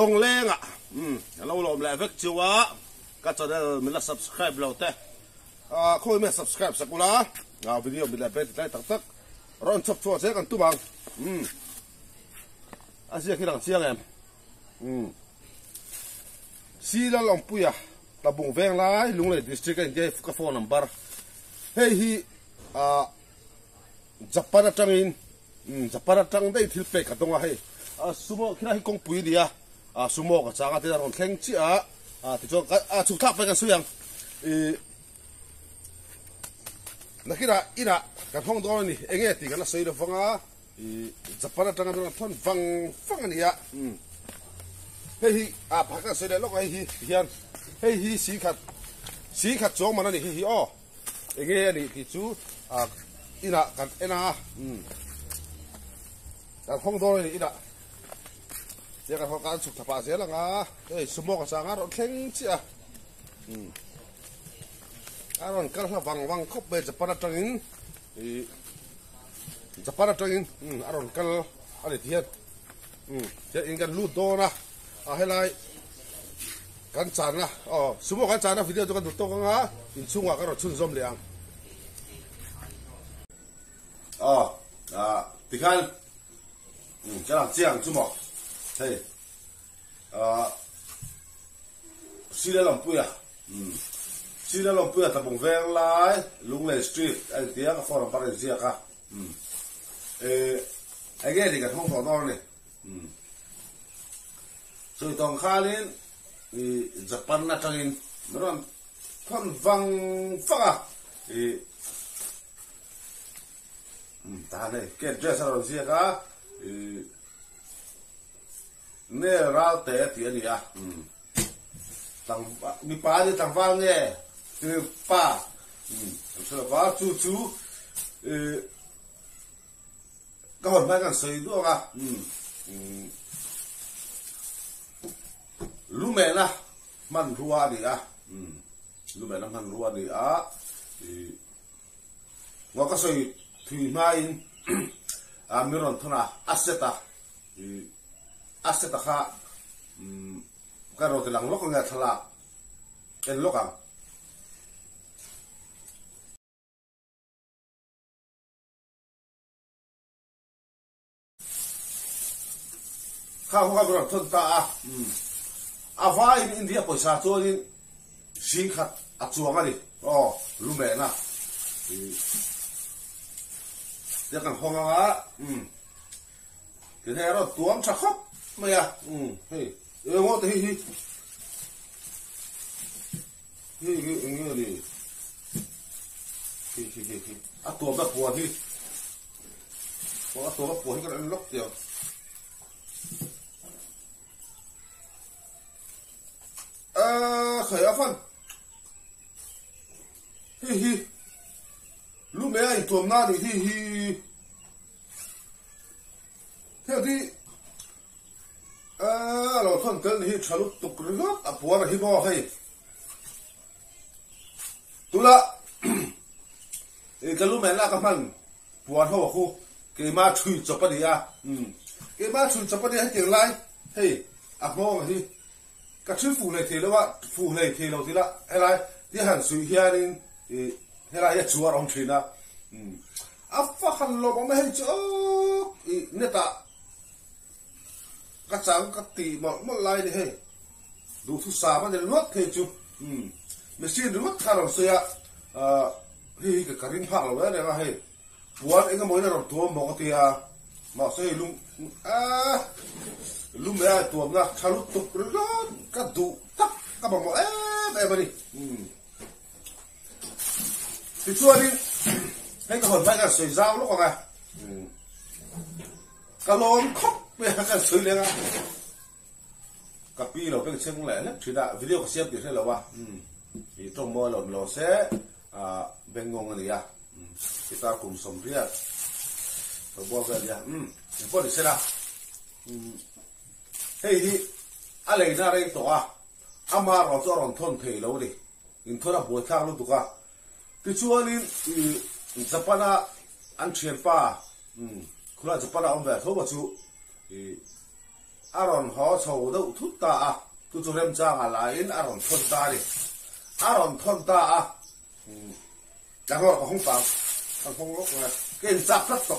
long leng à lâu lồm lại vết chiều á các cho nên mình là subscribe lâu thế khôi mình subscribe sắp lá video mình lại bên đây tắc tắc ron chụp chua sẽ còn tu bằng anh sẽ khi đằng chiang em xí là lòng pui à ta bùng veng lại lung lại district anh cái phone number hey hi Japan trăng in Japan trăng đây thiếu pe cả đông à hey sumo khi nào công pui đi à sumo cả sáng thì là còn khen chi thì cho chụp tháp phải cái suy rằng là khi nào ít cái phong đó này anh nghe thì cái nó xây được phong Japan trăng nó thon văng này hey hi phải cái xây được lúc hey hi hiền hey hi xí khát chỗ mà nó này hi anh nghe này thì chú ít cái cái phong đó này ít giờ cái phong cái chụp tháp sẽ là ngà hey sumo cái sáng nó khen chi aron kal ha wang khop be Japan trangin Japan trangin aron kal ale thiat je ingan lu do na helai kan chan na sumo kan chan na video to kan to nga in chunga ka ro chun zom liang tikal cha chiang chumo hey sila lampuya sila lampuya ta bung veng lai lungle street ai tia ka forum paresia ka age di ka thong thong no ni so tong khalin Japan na tangin meron thon vang fa ta ne ke dress ro sia ka ne ral te ti ani a tang mi pa đi tang vang nghe từ pa sợ vá chú cái hồn phải cần xây đúng không ạ lu mẹ na man rua đi lu mẹ na man rua đi ngõ cái xây thủy mai miron thona aseta kha cái rồi thì lăng lóc nghe thật là en lóc khao khao rồi thôn ta vai in India pойसा cho nên xin khát chuang à đi lu mẹ na giờ càng hoang cái này nó tuom chắc khóc mày hey ngô thì hi ngô đi hi tuom đã buồn hi tuom đã buồn cái nó lóc tiểu khởi áp phân hi lúc mấy anh tuom na thì hi theo thìเราท่อนเกินที่ฉลุตุกเรือปัวนะที่บอกให้ตุละก็รู้ไหมล่ะกับมันปัวเขาบอกกูเกี่ยมาชุยจับปะเดียเกี่ยมาชุยจับปะเดียให้เตียงไรเฮ้ยมองที่ก็ชื่อฟูเลยทีแล้วว่าฟูเลยทีเราทีละให้ไรที่หันสุยเฮียนี่ให้ไรยัดชัวร์องทีนะฟ้าขันลมไม่ให้จ๊กเนี่ยตากระจังกระตีมันไล่ดิเฮ้ดูทุสามันจะลวดเทจุไม่ใช่ลวดข้าวเราเสียเฮ้ยกับกระดิ่งผักเราเนี่ยนะเฮ้ปวดเองก็มองในรถตัวมองตีมาเสียลุงแม่ตัวนะชาลุตุกร้อนกระดูตักก็บอกแบบนี้ที่ช่วยนี่ให้กระหอนไปกันสวยเจ้าลูกไงกระโลมคบไปกันสวยเลยนะกับปีเราเป็นเชียงแหลมถือได้วิดีโอเสียบอยู่ใช่หรอวะที่ตรงมอเราเสียเบงงงอะไรที่ตากลุ่มสมเรียกเราบอกกันอย่างพอดีเสร็จละเฮ้ยที่อะไรน่าเร่งตัวอามาเราจะร้อนทนเทเราดิอินทรบวชข้างลูกตัวที่ช่วงนี้จะปนาอันเชียนป้าคุณอาจจะปนาอันแบบเขาบอกชู aron ho chho do thut ta a tu chu rem chang a la in aron thon ta ri aron thon ta a ka ho ko hong pa kan hong lok na ken chap lat to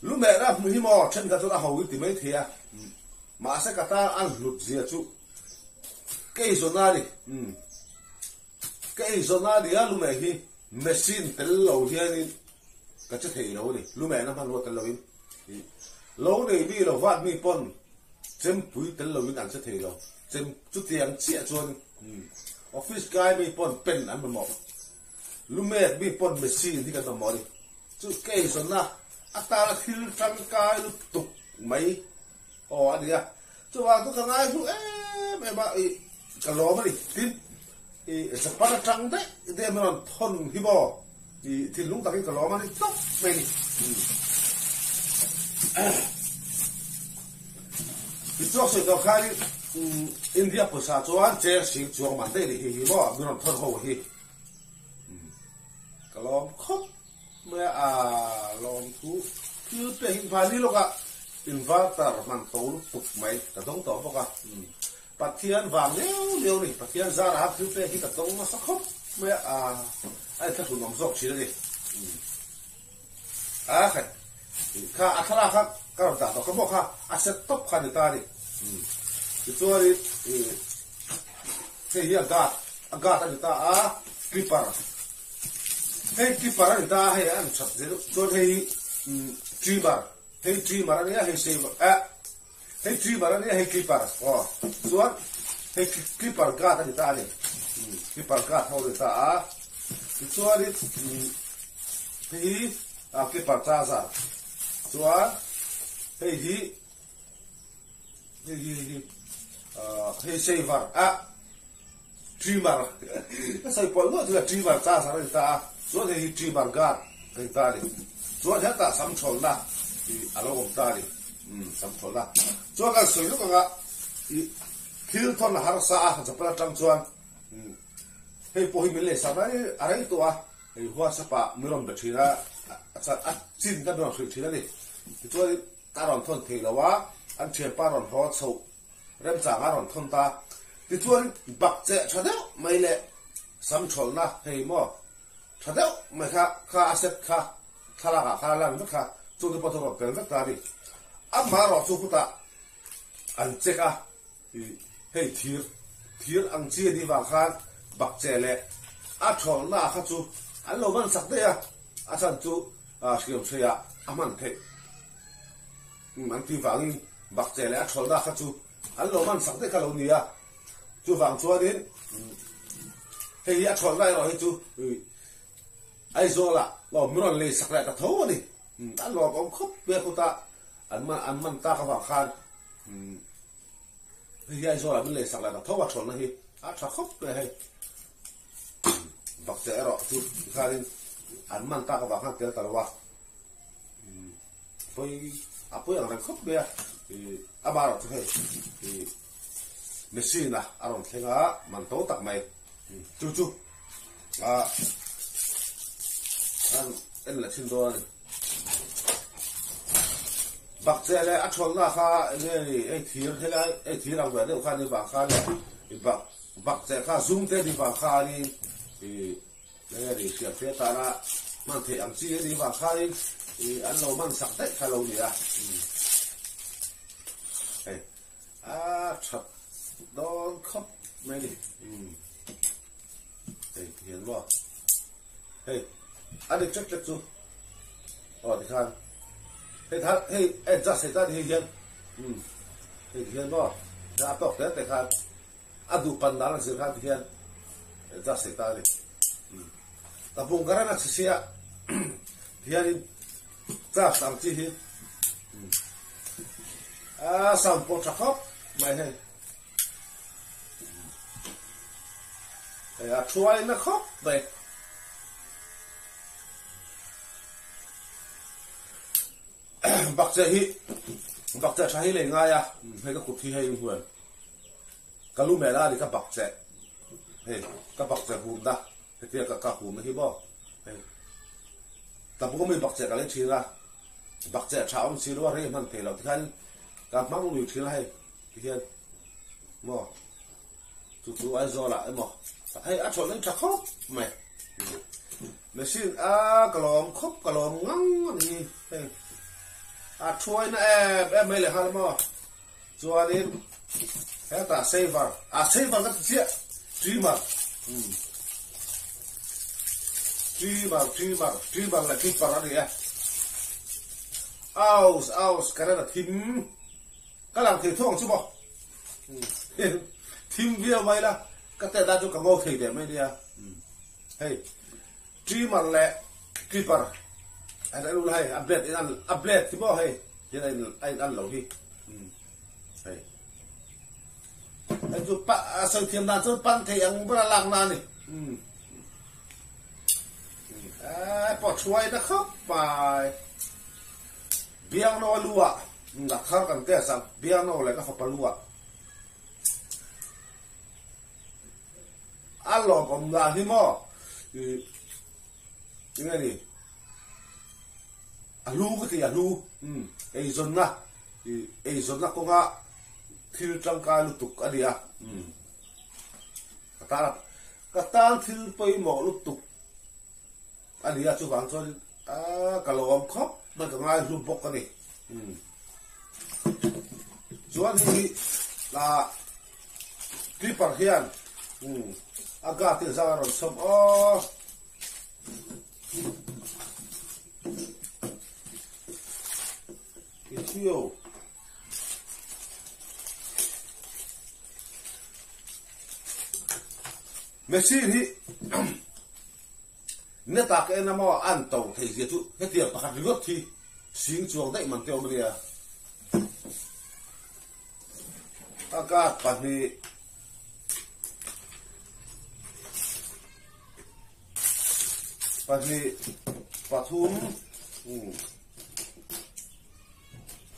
lu mẹ ra mu hi mo chen ka chu a ho ti mai thia ma sa ka ta an lut zia chu cái zonari cái zonari á lúc này khi machine tel lâu hi anh cái chất thầy lâu đi lúc này nó mang luôn tel lâu in lâu này bi lâu vắt mi pon chém bụi tel lâu in ăn chất thầy lâu chém chút tiền chia chuan office guy mi pon pen ăn một lúc này mi pon machine thì cái đó mỏ đi chút cái zona ta là thil trăng cai lúc tục mấy anh đi à chú vào tôi thằng ai chú mẹ bà cái lò mà đi tin sẽ bắt trăng đấy để mà thon hi bò thì lúc ta cái lò mà đi tóc về đi thì cho sự đó khai India bớt sao cho anh chơi xịn chuông mà đây thì hi bò mình làm thon hồ hi cái lò khóc mẹ lòng thú cứ để hình phản đi lúc ạ inverter man to lu tuk mai ta dong to boka pathian wang leo ni pathian za ra tu pe hi ta dong ma sakhop me ai ta thun nom zok chi le kha athara kha ka ta to ko kha aset top kha ni ta ri tu ri hi aga ta ni ta clipper hey clipper ni ta he an chat zero to he tribar hey tree marania hey save hey tree marania hey clipper suan hey clipper ga ta ta ni clipper ga thau ta suan hi clipper ta za suan hey hey saver trimmer sai pol no tu trimmer ta sa ta suan hey trimmer ga ta ni suan ta sam chol na alo gom ta ri sam thola cho ka soi lu ka thil thon har sa a chapra tang chuan hei po hi mile sa mai arai to a hei hua sa pa mirom da thira acha a chin da no thri thira ni cho ta ron thon thei lawa an che pa ron ho chho rem cha ga ron thon ta ti chuan bak che chade mai le sam chol na hei mo chade mai kha aset kha khala lan kha chúng tôi bắt đầu bằng cái ta đi, áp má rồi chúng ta ăn chết à, hay thiệt ăn chia đi vào khan bạc chè lẹ, áp chọn na khát chú, ăn lâu man sặc đấy à, ăn chú kiểu chơi à, ăn thế, ăn đi vàng bạc chè lẹ chọn na khát chú, ăn lâu man sặc đấy cả lâu nhỉ à, chú vàng chúa đến, hay áp chọn lại rồi chú, ai rồi là, rồi mới lấy sặc lại cả thấu đi. Anh lò có khóc về cô ta anh man ta các bạn khan thì ai rồi mình lấy sẵn lại là thấu bạc chuẩn này sao khóc về hay bạc trẻ rồi chú khan anh man ta các bạn khan kia ta là với với anh khóc về thì ba rồi chú hay thì machine à rồi thế ngã man tố tặng mày chú anh là xin đôi bạc trẻ này ăn chọn na kha này ai thiệt thế này ai thiệt làm vậy đấy kha đi bạc kha này bạc trẻ kha zoom thế đi bạc kha đi thì này thì chuyện thế ta là mang thể ăn chi đi bạc kha đi thì ăn lâu mang sẵn đấy kha lâu nhỉ chặt đón khóc mấy đi hiền quá ăn được chắc chú thì khan hey just say that hiền hiền đó ra tóc đấy tại khan adu pandal là sự khan hiền just say that đi ta bung gara na xia hiền ra sang chi hiền sang po chakop mày hay chuối nó khóc vậy bạc trẻ trái lấy ngay à hay cái cuộc thi hay huyền cái lúc mẹ ra thì các bạc trẻ hay các bạc trẻ hùm ta thì các hùm nó hi bỏ tập có mình bạc trẻ cái lên chi ra bạc trẻ cháo xí đó hay mình thể là thân cảm mắc lùi thế này hiện mà chú ai do lại mà hay ăn chọn lên chả khóc mày xin cả lòm ngắn gì chui nó em mấy là hai mà cho đến hết ta save cái gì truy mà là truy vào đó đi à cái đó là thím các làm thầy thuốc chứ bộ thím video mày là các thầy đã cho cả ngô thầy để mày đi à hey truy mà lẹ truy vào anh đã luôn hay update thì bao hay thế này anh ăn lẩu đi hay anh chụp pa sợi thiềm đàn chụp pan thì anh bữa làng nào này bỏ chuối nó khóc bài biang nó lúa đặt khăn cần té sang biang nó lại cái hộp lúa ăn lẩu còn là gì mà như này đi alu cái alu ấy zon na cũng ha thiêu trăng ca lục tục ở đi à cái ta thiêu bay mỏ lục tục ở đi à chú vàng cho cả lò ông khóc mà cả ngay lục bọc cái này chú anh thì là clipper hiền aga thì ra rồi xong thiêu Messi thì nếu ta cái nào mà ăn tàu thì gì chú cái tiền bạc lướt thì xính chuồng đấy mà tiêu bây giờ aga bạc thì pathum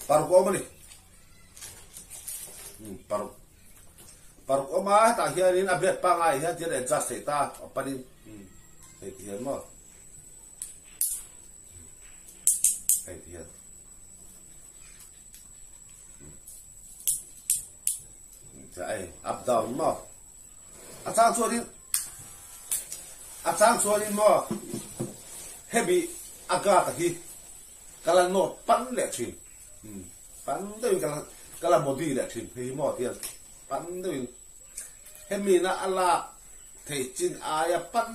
paruk oma ni paruk oma ta hianin update pa ngai ha tian adjust ta panin thei hian mo thei hian ai up down mo atang chuanin mo heavy aga ta hi kala not pan le thin pan tới kala body le thin hi mo tian pan tới heavy na ala thei chin aya pan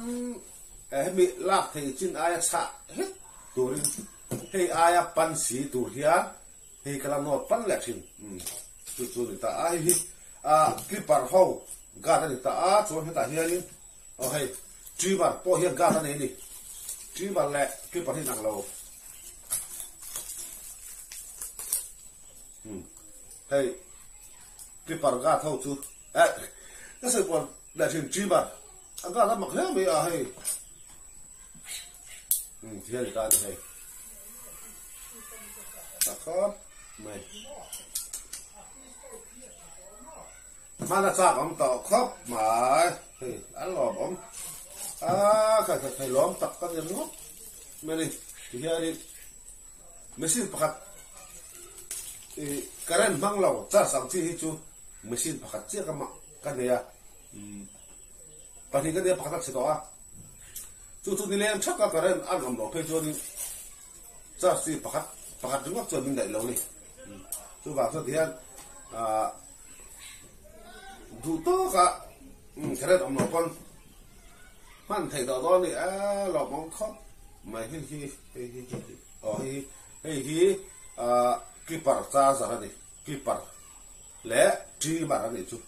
heavy la thei chin aya cha hết turin hei aya pan si tur hian hei kala not pan le thin chu ta ai hi clipper ho ga ta ta chu ta hian hei truy vào po hiền ga này đi truy vào lẹ cái phần hình nặng lầu hey cái phần ga thâu chú cái sự còn để chuyện truy vào ga nó mặc hết mấy hay thiên ta được hay ta khóc mày mà là sao ông tao khóc mà ăn lò ông cái lom tak kan yang ngop meni hiari mesin pakat karen banglaw cha sang chi hi chu mesin pakat che kama kan ya pani kan ya pakat se to a chu ni lem thak ka karen an om lo pe chu ni cha si pakat ngop chu min dai lo ni chu ba so hian du to ka karen om lo pon man thầy đó này lọp mong khóc mày hi cái par cha ra này cái par lẽ chi mà ra này chú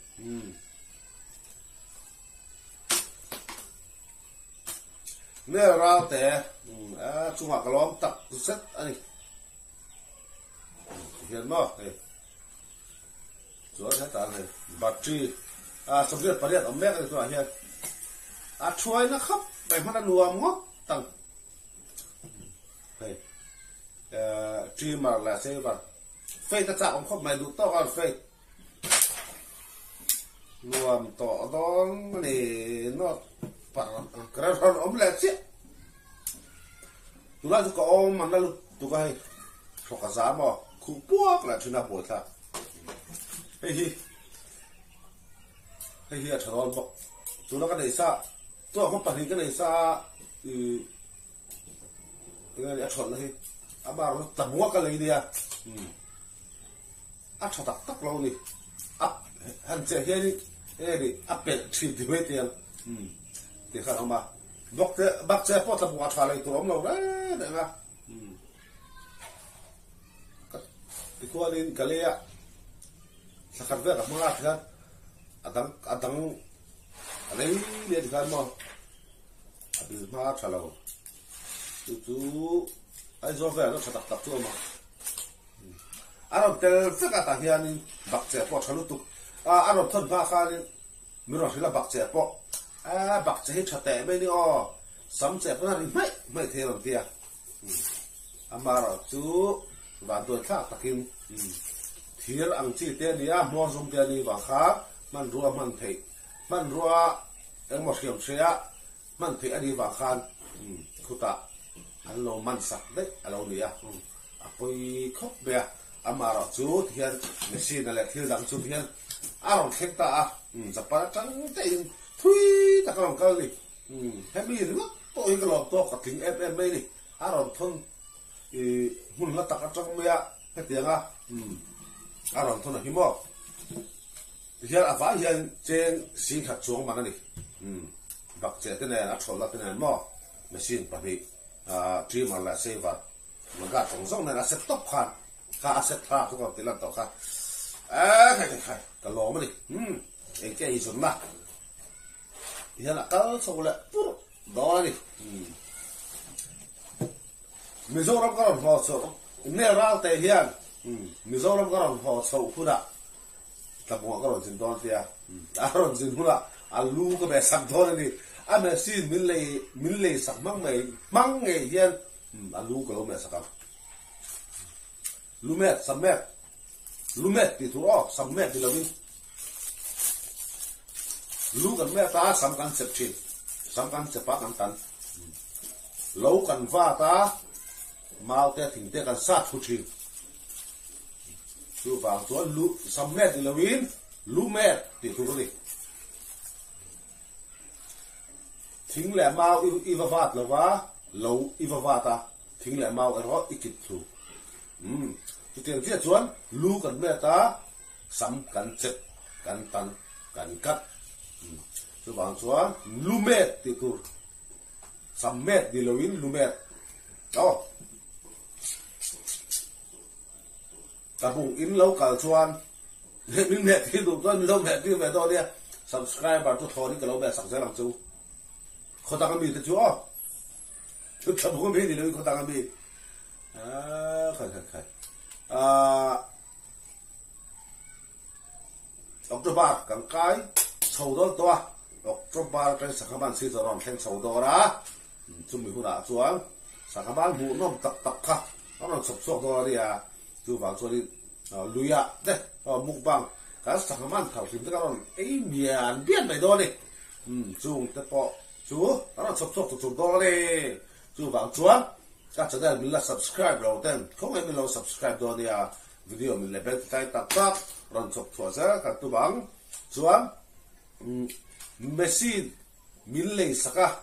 nè ra té chú học cái lom tập rất anh hiện mà chúa hết ta này bát chi xong việc phải ở mẹ cái chỗ hiện chuối nó khóc bảy mắt nó nuông ngót tầng này truy mà là xe vào phê ta chạm ông khóc mày đủ to còn phê nuông tỏ đó này nó cái đó ống lẹt chứ tụi nó có ôm mà nó tụi cái thuộc cả giá mà khu buộc là chúng ta bồi thà hey hi ở trong đó chúng nó cái này sao tôi không phải cái này sao cái này chọn là hi mà nó tầm mua cái này đi à cho tắc lâu đi hắn chơi cái đi bẹt chìm thì mấy tiền thì khá lắm mà bác chơi pot là buat phải tụi ông lâu đấy đấy mà cái cô lên cái này à sao khát vết à mua lát kan adang lấy dia di kan mau habis mà trả lâu tu ai do về nó sẽ tập tu mà anh tel phết cả ta hiền bác chơi pot chalu tu anh thân pha khan mình nói là bác chơi pot bác chơi chặt tệ mấy đi sắm chơi pot này mấy thế làm gì mà rồi tu và tôi khác takin thier ang chi te dia mo zum te ni wa kha man rua ang mo siam sia man thei ani wa khan khuta an lo man sak de alo ni a apoi khop be amara chu thian machine la thil dang chu thian arong khek ta a zapa tang te thui ta ka ka li hemi ru to i ka lo to ka ting fm mai ni arong thon hun la ta ka chang me a he tianga anh thôn là hiếm không? Hiện à phải hiện trên xin khát xuống mà cái này, bác trẻ cái này nó chọn là cái này mà xin bảo bị chỉ mà là xây vật, mà cả trong giống này là sẽ top khan, cả sẽ tha cho cái lần đầu khan, cái lỗ mà đi, cái gì xuống mà, hiện là cái số là đó đi, mình dùng nó có một số, nếu ra tay hiện Mizoram karon ho sau pura tapong karon sin don tia aron sin pura alu ko be sak thon ni ame sin min le sak mang nge hian alu ko me sakam lumet ti tu samet ti lovin lu kan me ta sam kan sep chin sam kan sepa kan tan lo kan va ta mau te thing te kan sa thu chin tu vàng tuấn lu sắm mét thì là win lu mét thì thu cái gì thính lẻ mau ivavat là vá lâu ivavat ta thính lẻ mau ở đó ít kịp thu thì tiền thiết tuấn lu cần mét ta sắm cần chết cần tan cần cắt tu vàng tuấn lu mét thì thu sắm mét thì là win lu mét đó ta bụng in lâu cả chuan mình mẹ thì đủ tôi lâu mẹ thì về tôi đi subscribe và tôi thò đi cái lâu mẹ sẵn sàng làm chú khó tăng cái gì chú tôi chậm không biết gì nữa khó tăng cái gì khai October càng cái sầu đó to October cái sản phẩm xí rồi thêm sầu đó ra chúng mình đã chuan sản phẩm vụ nó tập khác nó sập sốt đó đi à tu vào cho đi lùi à đấy mục bằng cái sản phẩm ăn thảo phim tất cả nó ấy miền biết này đó đi dùng tất bộ chú nó sập sốt đó đi tu vào chuan các bạn mình là subscribe đầu tiên không ai mình là subscribe đó đi à video mình là bên tay tắt rồi sập thua ra các tu bằng chuan machine mình lấy saka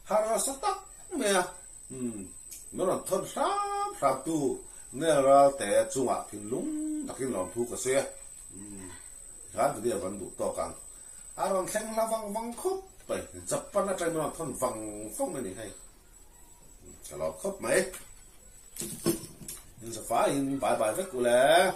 harasata mẹ nó là thôn sám tu nè ra té chung à thìn lúng đặckin lòng thu cả xe gắn video vẫn đủ to càng còn khen là văng khúc vậy dập pan ở trên nó thon văng phong này hay cái lọ khúc mấy nhưng sẽ phá in bài bài vết của lẽ